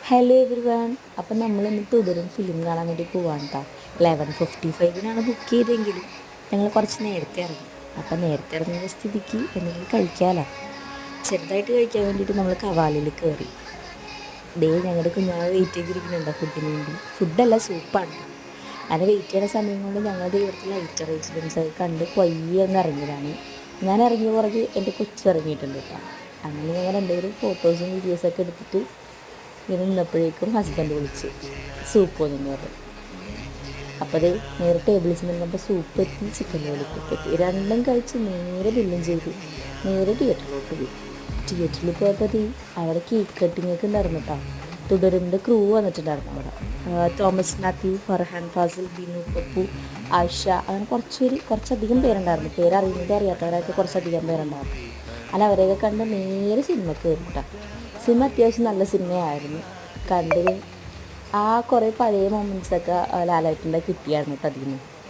Hello every one. അപ്പം നമ്മളിന്ന് തുടരും ഫിലിം കാണാൻ വേണ്ടി പോവാണ് കേട്ടോ. 11:55 ബുക്ക് ചെയ്തെങ്കിലും ഞങ്ങൾ കുറച്ച് നേരത്തെ ഇറങ്ങി. അപ്പം നേരത്തെ ഇറങ്ങിയ സ്ഥിതിക്ക് എന്തെങ്കിലും കഴിക്കാമല്ലോ. ചെറുതായിട്ട് കഴിക്കാൻ വേണ്ടിയിട്ട് നമ്മൾ കവാലിൽ കയറി. ഞങ്ങളുടെ കുഞ്ഞാവ് വെയിറ്റ് ചെയ്തിരിക്കുന്നുണ്ടോ ഫുഡിന് വേണ്ടി. ഫുഡല്ല, സൂപ്പാണ് കേട്ടോ. അങ്ങനെ വെയിറ്റ് ചെയ്യുന്ന സമയം കൊണ്ട് ഞങ്ങളുടെ ഇവിടുത്തെ ലൈറ്റ് അറേഞ്ച്മെൻറ്റ്സ് ഒക്കെ കണ്ട് പയ്യെ അങ്ങ് ഇറങ്ങിയതാണ്. ഞാൻ ഇറങ്ങിയ പുറകെ എൻ്റെ കൊച്ചു ഇറങ്ങിയിട്ടുണ്ട് കേട്ടോ. അങ്ങനെ ഞങ്ങൾ രണ്ടുപേരും ഫോട്ടോസും വീഡിയോസൊക്കെ എടുത്തിട്ട് ഇങ്ങനെ നിന്നപ്പോഴേക്കും ഹസ്ബൻഡ് വിളിച്ച് സൂപ്പ് വന്നെന്ന് പറഞ്ഞു. അപ്പോൾ അത് നേരെ ടേബിളിൽ ചെന്നപ്പോൾ സൂപ്പ് എത്തി, ചിക്കൻ ലോലിപ്പോപ്പ് എത്തി. രണ്ടും കഴിച്ച് നേരെ ബില്ലും ചെയ്തു നേരെ തിയേറ്ററിലോട്ട് പോയി. തിയേറ്ററിൽ പോയപ്പോൾ അവിടെ കേക്ക് കട്ടിങ് ഒക്കെ ഉണ്ടായിരുന്നു കേട്ടോ. തുടരുമ്പോൾ ക്രൂ വന്നിട്ടുണ്ടായിരുന്നു അവിടെ. തോമസ് മാത്യു, ഫർഹാൻ ഫാസിൽ, ബിനു പപ്പു, ആയിഷ, അങ്ങനെ കുറച്ചധികം പേരുണ്ടായിരുന്നു. പേരറിയുന്നത് അറിയാത്തവരൊക്കെ കുറച്ചധികം പേരുണ്ടായിരുന്നു. അല്ല, അവരെയൊക്കെ കണ്ട് നേരെ സിനിമ കയറി കേട്ടോ. സിനിമ അത്യാവശ്യം നല്ല സിനിമയായിരുന്നു. കണ്ടത് കുറേ പഴയ മൊമെൻറ്റ്സൊക്കെ ലാലേട്ടൻ്റെ കിട്ടിയായിരുന്നു കേട്ടോ അതിൽ നിന്ന്.